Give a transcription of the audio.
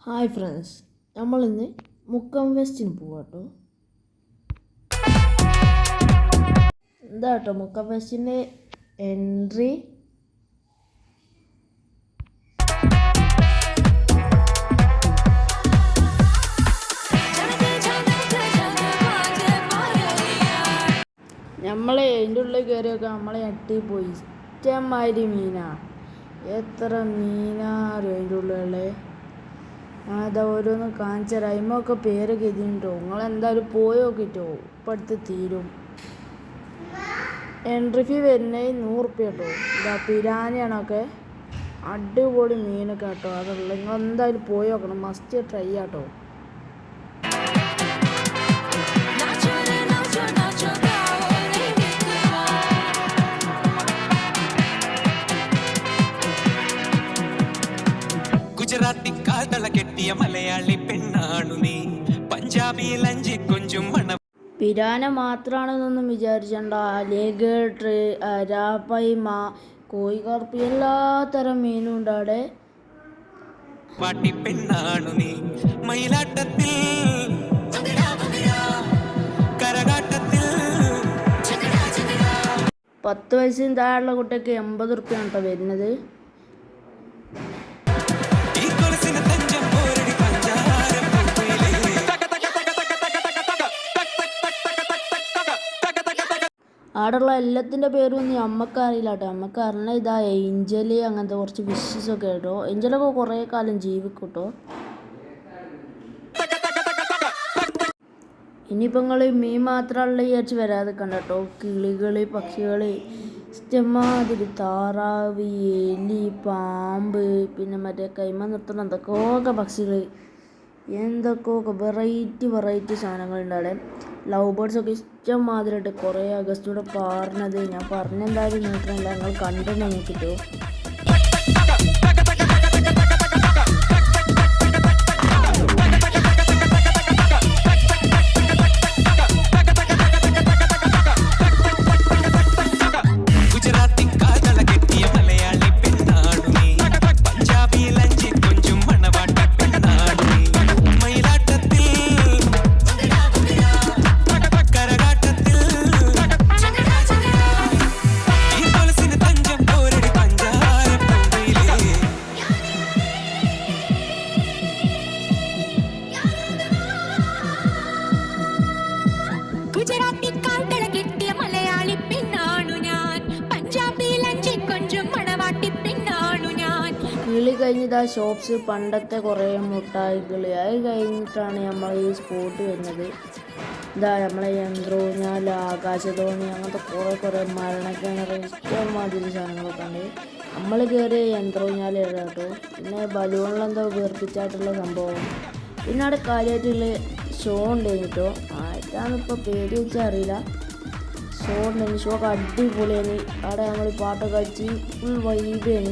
Hi friends, നമ്മളിന്ന് മുക്കം ഫെസ്റ്റിന് പോവാട്ടോ. എന്താ കേട്ടോ മുക്കം ഫെസ്റ്റിൻ്റെ എൻട്രി. നമ്മളെ അതിൻ്റെ ഉള്ളിൽ കയറിയൊക്കെ നമ്മളെ ഞെട്ടിപ്പോയി. ഇഷ്ടംമാതിരി മീനാണ്. എത്ര മീനാറിയോ അതിൻ്റെ ഉള്ളിലെ. അതാ ഓരോന്ന് കാണിച്ചു തരാം. അതിമൊക്കെ പേരൊക്കെ എഴുതിട്ടോ. നിങ്ങളെന്തായാലും പോയി നോക്കിട്ടോ, ഇപ്പം അടുത്ത് തീരും. എൻട്രി ഫീ വരുന്നത് 100 റുപ്യ കേട്ടോ. ഇതാ പിരാനയാണൊക്കെ അടിപൊളി മീനൊക്കെ കേട്ടോ. അതുള്ള നിങ്ങളെന്തായാലും പോയി നോക്കണം, മസ്റ്റ് ട്രൈ ആട്ടോ. ഗുജറാത്തി കാതള കെട്ടിയ മലയാളി പെണ്ണാണു നീ, പഞ്ചാബിയിൽ അഞ്ചി കൊഞ്ചും മണ. പിരാന മാത്രമാണെന്നൊന്നും വിചാരിച്ചണ്ട. അലിഗേറ്റർ, അരാപ്പൈമ, കോഴിക്കറുപ്പ് എല്ലാത്തരം മീനും ഉണ്ട് അവിടെ. പാട്ടി പെണ്ണാണു നീ, മയിലാട്ടത്തിൽ കരകാട്ടത്തിൽ. 10 വയസ്സിന് താഴെയുള്ള കുട്ടിക്ക് 80 റുപ്യാണ് കേട്ടോ വരുന്നത്. അവിടെയുള്ള എല്ലാത്തിൻ്റെ പേരൊന്നും നമ്മക്കറിയില്ല കേട്ടോ. നമുക്ക് അറിഞ്ഞ ഇതാ ഏഞ്ചല്, അങ്ങനത്തെ കുറച്ച് ഫിഷസൊക്കെ കേട്ടോ. ഏഞ്ചലൊക്കെ കുറേ കാലം ജീവിക്കും കേട്ടോ. ഇനിയിപ്പോൾ നിങ്ങൾ മീൻ മാത്രമുള്ള വിചാരിച്ച് വരാതെ കണ്ട കേട്ടോ. കിളികൾ, പക്ഷികൾ, ഇഷ്ടംമാതിരി താറാവ്, എലി, പാമ്പ്, പിന്നെ മറ്റേ കൈമ നിർത്തുന്ന എന്തൊക്കെയൊക്കെ പക്ഷികൾ, എന്തൊക്കെയൊക്കെ വെറൈറ്റി സാധനങ്ങളുണ്ട് അവിടെ. ലവ് ബേർഡ്സൊക്കെ ഇഷ്ടംമാതിരിയായിട്ട് കുറേ അഗസ്റ്റൂടെ പറഞ്ഞത് ഞാൻ പറഞ്ഞെന്തായാലും നോക്കണില്ല, ഞങ്ങൾ കണ്ടു നോക്കിട്ടോ. ഗുജറാത്തി കാൽത്തള കെട്ടിയ മലയാളി പെണ്ണാണു ഞാൻ, പഞ്ചാബിയിൽ അഞ്ചി കൊഞ്ചും മണവാട്ടി പെണ്ണാണു ഞാൻ. കിളി കഴിഞ്ഞിതാ ഷോപ്സ്, പണ്ടത്തെ കുറേ മുട്ടായികൾ. അത് കഴിഞ്ഞിട്ടാണ് നമ്മൾ ഈ സ്പോട്ട് വരുന്നത്. ഇതാ നമ്മളെ യന്ത്രൂഞ്ഞാൽ, ആകാശത്തോണി, അങ്ങനത്തെ കുറേ മരണക്കിണർ, ഇഷ്ടംമാതിരി സാധനങ്ങളൊക്കെ ഉണ്ട്. നമ്മൾ കയറിയ യന്ത്രൂഞ്ഞാൽ കേട്ടോ. പിന്നെ ബലൂണിലെന്തോ വീർപ്പിച്ചായിട്ടുള്ള സംഭവം. പിന്നെ അവിടെ കാര്യമായിട്ടുള്ള ഷോ ഉണ്ടായിരുന്നു കേട്ടോ. ആയിട്ടാണിപ്പോൾ പേര് വെച്ചാൽ അറിയില്ല. ഷോ ഉണ്ടായിരുന്നു. ഷോ ഒക്കെ അടിപൊളിയാണ്. അവിടെ നമ്മൾ പാട്ടൊക്കെ കളിച്ച് ഫുൾ വൈബാണ്.